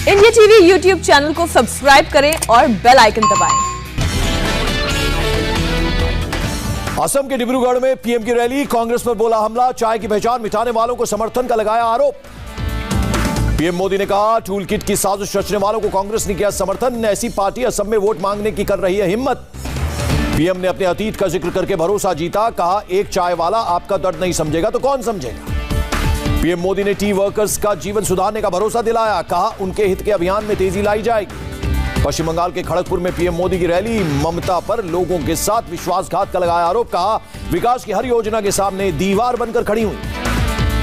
India TV YouTube channel को subscribe करें और बेल आइकन दबाएं। असम के डिब्रूगढ़ में पीएम की रैली, कांग्रेस पर बोला हमला, चाय की पहचान मिटाने वालों को समर्थन का लगाया आरोप। पीएम मोदी ने कहा टूल किट की साजिश रचने वालों को कांग्रेस ने किया समर्थन, ऐसी पार्टी असम में वोट मांगने की कर रही है हिम्मत। पीएम ने अपने अतीत का जिक्र करके भरोसा जीता, कहा एक चाय वाला आपका दर्द नहीं समझेगा तो कौन समझेगा। पीएम मोदी ने टी वर्कर्स का जीवन सुधारने का भरोसा दिलाया, कहा उनके हित के अभियान में तेजी लाई जाएगी। पश्चिम बंगाल के खड़गपुर में पीएम मोदी की रैली, ममता पर लोगों के साथ विश्वासघात का लगाया आरोप, कहा विकास की हर योजना के सामने दीवार बनकर खड़ी हुई।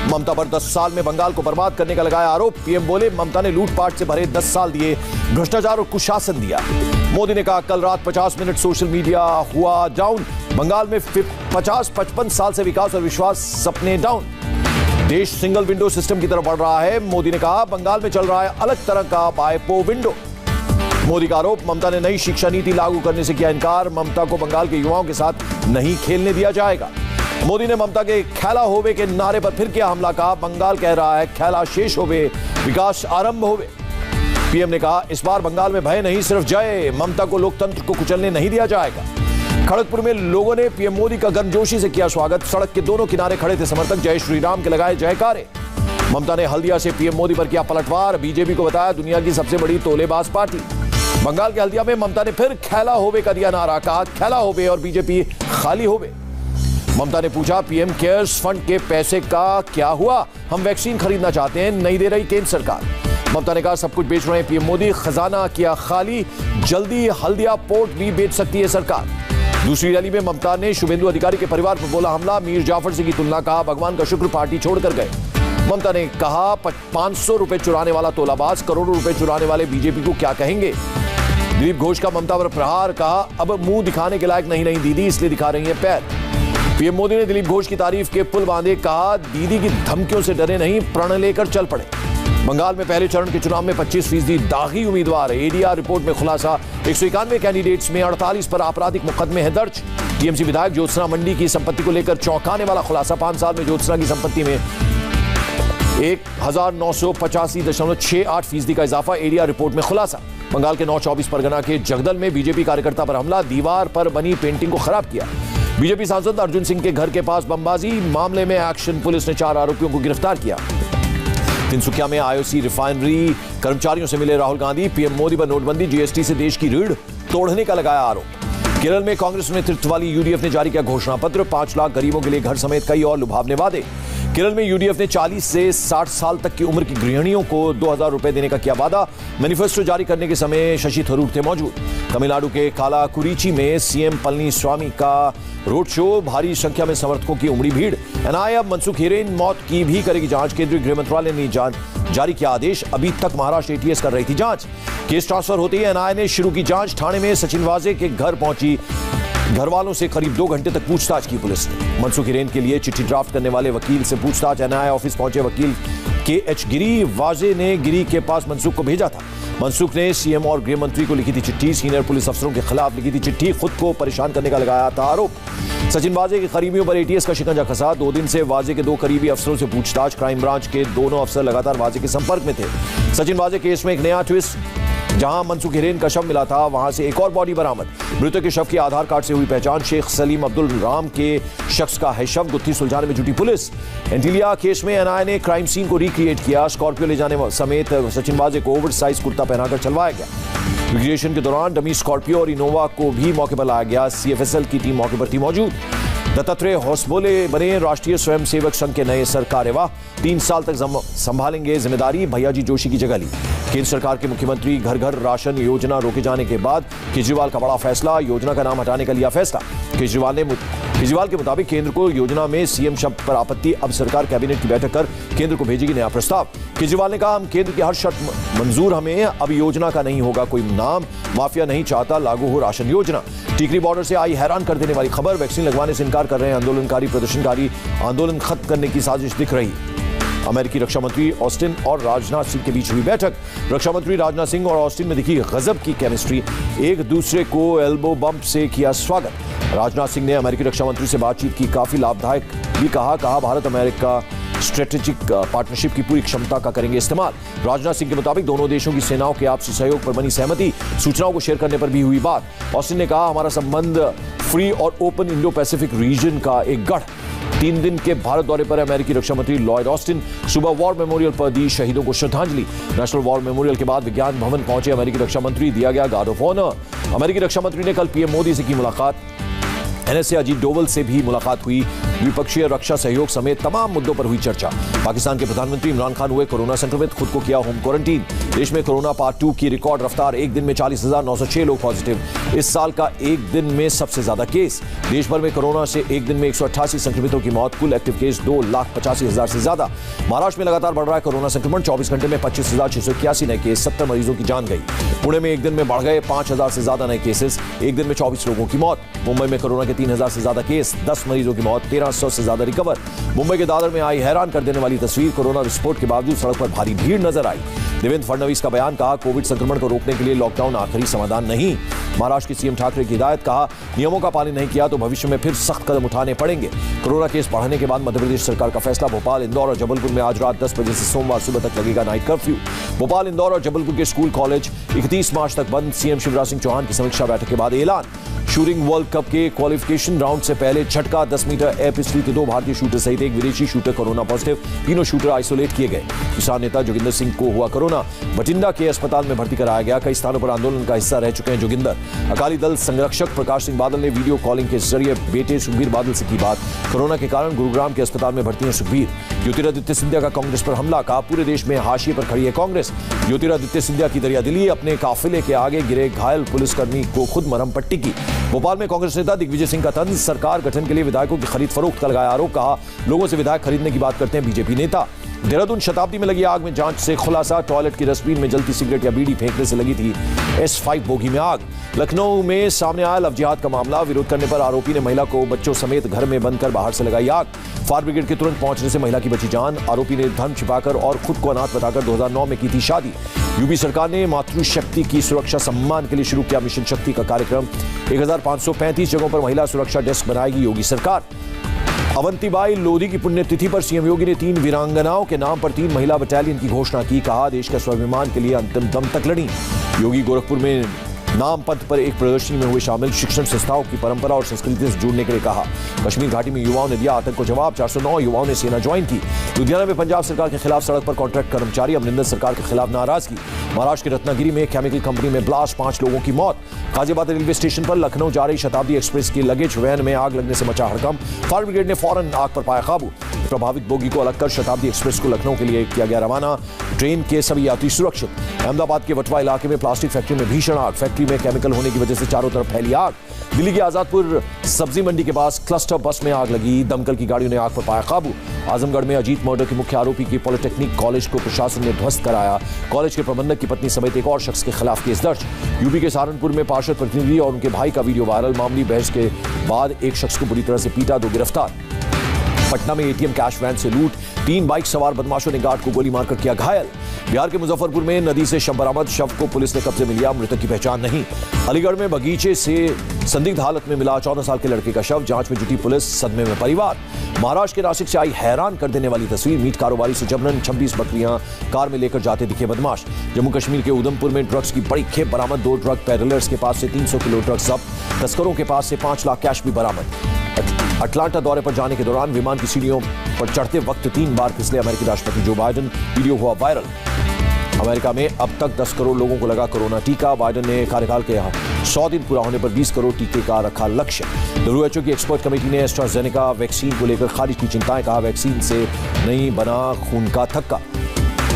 ममता पर 10 साल में बंगाल को बर्बाद करने का लगाया आरोप। पीएम बोले ममता ने लूटपाट से भरे 10 साल दिए, भ्रष्टाचार और कुशासन दिया। मोदी ने कहा कल रात 50 मिनट सोशल मीडिया हुआ डाउन, बंगाल में 50-55 साल से विकास और विश्वास सपने डाउन। देश सिंगल विंडो सिस्टम की तरफ बढ़ रहा है। मोदी ने कहा बंगाल में चल रहा है अलग तरह का बायपो विंडो। मोदी का आरोप, ममता ने नई शिक्षा नीति लागू करने से किया इनकार, ममता को बंगाल के युवाओं के साथ नहीं खेलने दिया जाएगा। मोदी ने ममता के खेला होवे के नारे पर फिर किया हमला, कहा बंगाल कह रहा है खेला शेष होवे, विकास आरंभ होवे। पीएम ने कहा इस बार बंगाल में भय नहीं सिर्फ जय, ममता को लोकतंत्र को कुचलने नहीं दिया जाएगा। खड़गपुर में लोगों ने पीएम मोदी का गर्मजोशी से किया स्वागत, सड़क के दोनों किनारे खड़े थे समर्थक, जय श्री राम के लगाए जयकारे। ममता ने हल्दिया से पीएम मोदी पर किया पलटवार, बीजेपी को बताया दुनिया की सबसे बड़ी तोलेबाज पार्टी। बंगाल के हल्दिया में ममता ने फिर खेला होवे का दिया नारा, कहा खेला होवे और बीजेपी खाली होवे। ममता ने पूछा पीएम केयर्स फंड के पैसे का क्या हुआ, हम वैक्सीन खरीदना चाहते हैं, नहीं दे रही केंद्र सरकार। ममता ने कहा सब कुछ बेच रहे हैं पीएम मोदी, खजाना किया खाली, जल्दी हल्दिया पोर्ट भी बेच सकती है सरकार। दूसरी रैली में ममता ने शुभेंदु अधिकारी के परिवार पर बोला हमला, मीर जाफर से की तुलना, कहा भगवान का शुक्र पार्टी छोड़कर गए। ममता ने कहा 500 रुपए चुराने वाला तोलाबाज, करोड़ों रुपए चुराने वाले बीजेपी को क्या कहेंगे। दिलीप घोष का ममता पर प्रहार, कहा अब मुंह दिखाने के लायक नहीं दीदी, इसलिए दिखा रही है पैर। पीएम मोदी ने दिलीप घोष की तारीफ के पुल बांधे, कहा दीदी की धमकियों से डरे नहीं, प्रण लेकर चल पड़े। बंगाल में पहले चरण के चुनाव में 25% दागी उम्मीदवार, एडीआर रिपोर्ट में खुलासा, 191 कैंडिडेट्स में 48 पर आपराधिक मुकदमे हैं दर्ज। टीएमसी विधायक ज्योत्सना मंडी की संपत्ति को लेकर चौंकाने वाला खुलासा, 5 साल में ज्योत्सना की संपत्ति में 1985.68% का इजाफा, एडीआर रिपोर्ट में खुलासा। बंगाल के 924 परगना के जगदल में बीजेपी कार्यकर्ता पर हमला, दीवार पर बनी पेंटिंग को खराब किया। बीजेपी सांसद अर्जुन सिंह के घर के पास बमबाजी, मामले में एक्शन पुलिस ने 4 आरोपियों को गिरफ्तार किया। तिनसुकिया में आईओसी रिफाइनरी कर्मचारियों से मिले राहुल गांधी, पीएम मोदी पर नोटबंदी, जीएसटी से देश की रीढ़ तोड़ने का लगाया आरोप। केरल में कांग्रेस नेतृत्व वाली यूडीएफ ने जारी किया घोषणा पत्र, 5 लाख गरीबों के लिए घर समेत कई और लुभावने वादे। केरल में यूडीएफ ने 40 से 60 साल तक की उम्र की गृहिणियों को 2000 रुपए देने का किया वादा। मैनिफेस्टो जारी करने के समय शशि थरूर थे मौजूद। तमिलनाडु के कालाकुरिची में सीएम पलनीस्वामी का रोड शो, भारी संख्या में समर्थकों की उमड़ी भीड़। एनआईए अब मनसुख हिरेन मौत की भी करेगी जांच, केंद्रीय गृह मंत्रालय ने जारी किया आदेश, अभी तक महाराष्ट्र एटीएस कर रही थी जांच। केस ट्रांसफर होते ही एनआईए ने शुरू की जांच, ठाणे में सचिन वाजे के घर पहुंची, घर वालों से करीब 2 घंटे तक पूछताछ की पुलिस ने। मनसुख हिरेन के लिए चिट्ठी ड्राफ्ट करने वाले वकील से पूछताछ, एनआईए ऑफिस पहुंचे वकील के.एच. गिरी, वाजे ने गिरी के पास मनसुख को भेजा था। मनसुख ने सीएम और गृह मंत्री को लिखी थी चिट्ठी, सीनियर पुलिस अफसरों के खिलाफ लिखी थी चिट्ठी, खुद को परेशान करने का लगाया था आरोप। सचिन वाजे के करीबियों पर एटीएस का शिकंजा कसा, 2 दिन से वाजे के 2 करीबी अफसरों से पूछताछ, क्राइम ब्रांच के दोनों अफसर लगातार वाजे के संपर्क में थे। सचिन वाजे केस में एक नया ट्विस्ट, जहां मनसुख हिरेन का शव मिला था वहां से एक और बॉडी बरामद, मृतक के शव के आधार कार्ड से हुई पहचान, शेख सलीम अब्दुल राम के शख्स का है शव, गुत्थी सुलझाने में जुटी पुलिस। एंटीलिया केस में एनआईए ने क्राइम सीन को रिक्रिएट किया, स्कॉर्पियो ले जाने समेत सचिन वाजे को ओवर साइज कुर्ता पहनाकर चलवाया गया। रिक्रिएशन के दौरान डमी स्कॉर्पियो और इनोवा को भी मौके पर लाया गया, सीएफएसएल की टीम मौके पर थी मौजूद। दत्तात्रेय होसबोले बने राष्ट्रीय स्वयंसेवक संघ के नए सरकार्यवाह, 3 साल तक संभालेंगे जिम्मेदारी, भैयाजी जोशी की जगह ली। केंद्र सरकार के मुख्यमंत्री घर घर राशन योजना रोके जाने के बाद केजरीवाल का बड़ा फैसला, योजना का नाम हटाने का लिया फैसला। केजरीवाल के मुताबिक केंद्र को योजना में सीएम शब्द पर आपत्ति, अब सरकार कैबिनेट की बैठक कर केंद्र को भेजेगी नया प्रस्ताव। केजरीवाल ने कहा हम केंद्र की हर शर्त मंजूर, हमें अब योजना का नहीं होगा कोई नाम, माफिया नहीं चाहता लागू हो राशन योजना। टीकरी बॉर्डर से आई हैरान कर देने वाली खबर, वैक्सीन लगवाने से इनकार कर रहे हैं आंदोलनकारी प्रदर्शनकारी, आंदोलन खत्म करने की साजिश दिख रही। अमेरिकी रक्षा मंत्री ऑस्टिन और राजनाथ सिंह के बीच हुई बैठक, रक्षा मंत्री राजनाथ सिंह और ऑस्टिन में दिखी गजब की केमिस्ट्री, एक दूसरे को एल्बो बम्प से किया स्वागत। राजनाथ सिंह ने अमेरिकी रक्षा मंत्री से बातचीत की काफी लाभदायक भी कहा भारत अमेरिका स्ट्रेटेजिक पार्टनरशिप की पूरी क्षमता का करेंगे इस्तेमाल। राजनाथ सिंह के मुताबिक दोनों देशों की सेनाओं के आपसी सहयोग पर बनी सहमति, सूचनाओं को शेयर करने पर भी हुई बात। ऑस्टिन ने कहा, हमारा संबंध फ्री और ओपन इंडो पैसिफिक रीजन का एक गढ़। 3 दिन के भारत दौरे पर अमेरिकी रक्षा मंत्री लॉयड ऑस्टिन सुबह वॉर मेमोरियल पर दी शहीदों को श्रद्धांजलि। नेशनल वॉर मेमोरियल के बाद विज्ञान भवन पहुंचे अमेरिकी रक्षा मंत्री, दिया गया गार्ड ऑफ ऑनर। अमेरिकी रक्षा मंत्री ने कल पीएम मोदी से की मुलाकात। एनएसए अजीत डोवल से भी मुलाकात हुई। द्विपक्षीय रक्षा सहयोग समेत तमाम मुद्दों पर हुई चर्चा। पाकिस्तान के प्रधानमंत्री इमरान खान हुए कोरोना संक्रमित, खुद को किया होम क्वारंटीन। देश में कोरोना पार्ट 2 की रिकॉर्ड रफ्तार, एक दिन में 40,906 लोग पॉजिटिव, इस साल का एक दिन में सबसे ज्यादा केस। देश भर में कोरोना से एक दिन में 188 संक्रमितों की मौत, कुल एक्टिव केस 2,85,000 से ज्यादा। महाराष्ट्र में लगातार बढ़ रहा है कोरोना संक्रमण, 24 घंटे में 25,681 नए केस, 70 मरीजों की जान गई। पुणे में एक दिन में बढ़ गए 5,000 से ज्यादा नए केसेस, एक दिन में 24 लोगों की मौत। मुंबई में कोरोना के 3,000 से ज्यादा केस, 10 मरीजों की मौत, 1,300 से ज्यादा रिकवर। मुंबई के दादर में आई हैरान कर देने वाली तस्वीर, कोरोना विस्फोट के बावजूद सड़क पर भारी भीड़ नजर आई। देवेंद्र फडणवीस का बयान, कहा कोविड संक्रमण को रोकने के लिए लॉकडाउन आखिरी समाधान नहीं। महाराष्ट्र के सीएम ठाकरे की हिदायत, कहा नियमों का पालन नहीं किया तो भविष्य में फिर सख्त कदम उठाने पड़ेंगे। कोरोना केस बढ़ने के बाद मध्य प्रदेश सरकार का फैसला, भोपाल, इंदौर और जबलपुर में आज रात 10 बजे से सोमवार सुबह तक लगेगा नाइट कर्फ्यू। भोपाल, इंदौर और जबलपुर के स्कूल कॉलेज 31 मार्च तक बंद। सीएम शिवराज सिंह चौहान की समीक्षा बैठक के बाद ऐलान। शूटिंग वर्ल्ड कप के क्वालिफिकेशन राउंड से पहले झटका, 10 मीटर एयर पिस्टल के 2 भारतीय शूटर सहित एक विदेशी शूटर कोरोना पॉजिटिव, तीनों शूटर आइसोलेट किए गए। किसान नेता जोगिंदर सिंह को हुआ कोरोना, बठिंडा के अस्पताल में भर्ती कराया गया। कई स्थानों पर आंदोलन का हिस्सा रह चुके हैं जोगिंदर। अकाली दल संरक्षक प्रकाश सिंह बादल ने वीडियो कॉलिंग के जरिए बेटे सुखबीर बादल से की बात। कोरोना के कारण गुरुग्राम के अस्पताल में भर्ती हैं सुखबीर। ज्योतिरादित्य सिंधिया का कांग्रेस पर हमला, कहा पूरे देश में हाशिए पर खड़ी है कांग्रेस। ज्योतिरादित्य सिंधिया की दरियादिली, अपने काफिले के आगे गिरे घायल पुलिसकर्मी को खुद मरहम पट्टी की। भोपाल में कांग्रेस नेता दिग्विजय सिंह का तंज, सरकार गठन के लिए विधायकों की खरीद फरोख्त का लगाया आरोप, कहा लोगों से विधायक खरीदने की बात करते हैं बीजेपी नेता। देहरादून शताब्दी में लगी आग में जांच से खुलासा, टॉयलेट की डस्टबिन में जलती सिगरेट या बीड़ी फेंकने से लगी थी S5 बोगी में आग। लखनऊ में सामने आया लव जिहाद का मामला, विरोध करने पर आरोपी ने महिला को बच्चों समेत घर में बंद कर बाहर से लगाई आग। फायर ब्रिगेड के तुरंत पहुंचने से महिला की बची जान। आरोपी ने धर्म छिपाकर और खुद को अनाथ बताकर 2009 में की थी शादी। यूपी सरकार ने मातृशक्ति की सुरक्षा सम्मान के लिए शुरू किया मिशन शक्ति का कार्यक्रम। 1535 जगहों पर महिला सुरक्षा डेस्क बनाएगी योगी सरकार। अवंतीबाई लोधी की पुण्यतिथि पर सीएम योगी ने 3 वीरांगनाओं के नाम पर 3 महिला बटालियन की घोषणा की, कहा देश का स्वाभिमान के लिए अंतिम दम तक लड़ी। योगी गोरखपुर में नाम पथ पर एक प्रदर्शनी में हुए शामिल, शिक्षण संस्थाओं की परंपरा और संस्कृति से जुड़ने के लिए कहा। कश्मीर घाटी में युवाओं ने दिया आतंक को जवाब, 409 युवाओं ने सेना ज्वाइन की। लुधियाना में पंजाब सरकार के खिलाफ सड़क पर कॉन्ट्रैक्ट कर्मचारी, अमरिंदर सरकार के खिलाफ नाराजगी। महाराष्ट्र के रत्नागिरी में केमिकल कंपनी में ब्लास्ट, 5 लोगों की मौत। गाजियाबाद रेलवे स्टेशन पर लखनऊ जा रही शताब्दी एक्सप्रेस की लगेज वैन में आग लगने से मचा हड़कंप, फायर ब्रिगेड ने फौरन आग पर पाया काबू। प्रभावित बोगी को अलग कर शताब्दी एक्सप्रेस को लखनऊ के लिए किया गया रवाना, ट्रेन के सभी यात्री सुरक्षित। अहमदाबाद के वटवा इलाके में प्लास्टिक फैक्ट्री में भीषण आग, फैक्ट्री में केमिकल होने की वजह से चारों तरफ फैली आग। दिल्ली की आजादपुर सब्जी मंडी के पास क्लस्टर बस में आग लगी, दमकल की गाड़ियों ने आग पर पाया काबू। आजमगढ़ में अजीत मर्डर के मुख्य आरोपी की पॉलिटेक्निक कॉलेज को प्रशासन ने ध्वस्त कराया, कॉलेज के प्रबंधक की पत्नी समेत एक और शख्स के खिलाफ केस दर्ज। यूपी के सहारनपुर में पार्षद प्रतिनिधि और उनके भाई का वीडियो वायरल, मामूली बहस के बाद एक शख्स को बुरी तरह से पीटा, 2 गिरफ्तार। पटना में एटीएम कैश वैन से लूट, 3 बाइक सवार बदमाशों ने गार्ड को गोली मारकर किया घायल। बिहार के मुजफ्फरपुर में नदी से शव बरामद, शव को पुलिस ने कब्जे में लिया, मृतक की पहचान नहीं। अलीगढ़ में बगीचे से संदिग्ध हालत में मिला 14 साल के लड़के का शव, जांच में जुटी पुलिस, सदमे में परिवार। महाराष्ट्र के नासिक से आई हैरान कर देने वाली तस्वीर, मीट कारोबारी से जबरन 26 बकरियां कार में लेकर जाते दिखे बदमाश। जम्मू कश्मीर के उधमपुर में ड्रग्स की बड़ी खेप बरामद, 2 ड्रग पैडलर्स के पास से 300 किलो ड्रग्स जब्त, तस्करों के पास से 5 लाख कैश भी बरामद। अटलांटा दौरे पर जाने के दौरान विमान की सीढ़ियों पर चढ़ते वक्त 3 बार फिसले अमेरिकी राष्ट्रपति जो बाइडेन, वीडियो हुआ वायरल। अमेरिका में अब तक 10 करोड़ लोगों को लगा कोरोना टीका, बाइडेन ने कार्यकाल के 100 दिन पूरा होने पर 20 करोड़ टीके का रखा लक्ष्य। WHO की एक्सपर्ट कमेटी ने एस्ट्राजेनेका वैक्सीन को लेकर खारिज की चिंताएं, कहा वैक्सीन से नहीं बना खून का थक्का।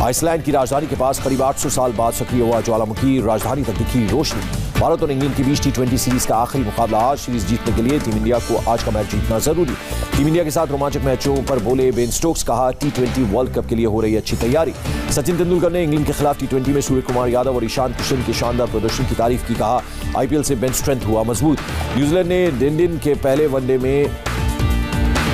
आइसलैंड की राजधानी के पास करीब 800 साल बाद सक्रिय हुआ ज्वालामुखी, राजधानी तक दिखी रोशनी। भारत और इंग्लैंड के बीच T20 सीरीज का आखिरी मुकाबला आज, सीरीज जीतने के लिए टीम इंडिया को आज का मैच जीतना जरूरी। टीम इंडिया के साथ रोमांचक मैचों पर बोले बेन स्टोक्स, कहा T20 वर्ल्ड कप के लिए हो रही अच्छी तैयारी। सचिन तेंदुलकर ने इंग्लैंड के खिलाफ T20 में सूर्य कुमार यादव और ईशान किशन के शानदार प्रदर्शन की तारीफ की, कहा IPL से बेंच स्ट्रेंथ हुआ मजबूत। न्यूजीलैंड ने डंडन के पहले वनडे में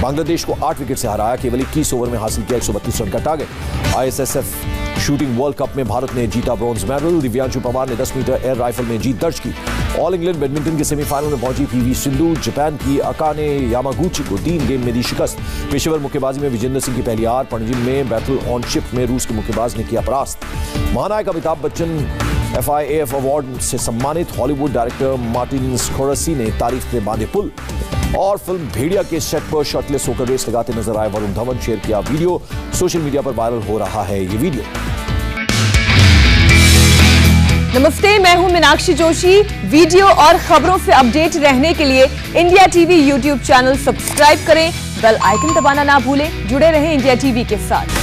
बांग्लादेश को 8 विकेट से हराया, केवल 21 ओवर में हासिल किया 132 रन का target. ISSF shooting world cup में भारत ने जीता ब्रॉन्ज मेडल। दिव्यांशु पवार ने 10 मीटर एयर राइफल में जीत दर्ज की। ऑल इंग्लैंड बैडमिंटन के सेमीफाइनल में पहुंची पीवी सिंधु। जापान की अकाने यामागुची को 3 गेम में दी शिकस्त। पेशेवर मुक्केबाजी में विजेंद्र सिंह की पहली हार। पणजी में बैटल ऑन शिप में रूस के मुक्केबाज ने किया परास्त। महानायक अमिताभ बच्चन FIAF अवार्ड से सम्मानित। हॉलीवुड डायरेक्टर मार्टिन स्कोर्सेज़ी ने तारीफ में बांधे पुल। और फिल्म भेड़िया के सेट पर शर्टलेस होकर रेस लगाते नजर आए वरुण धवन। शेयर किया वीडियो। सोशल मीडिया पर वायरल हो रहा है ये वीडियो। नमस्ते, मैं हूं मीनाक्षी जोशी। वीडियो और खबरों से अपडेट रहने के लिए India TV YouTube channel subscribe करें, बेल आइकन दबाना ना भूलें। जुड़े रहें इंडिया टीवी के साथ।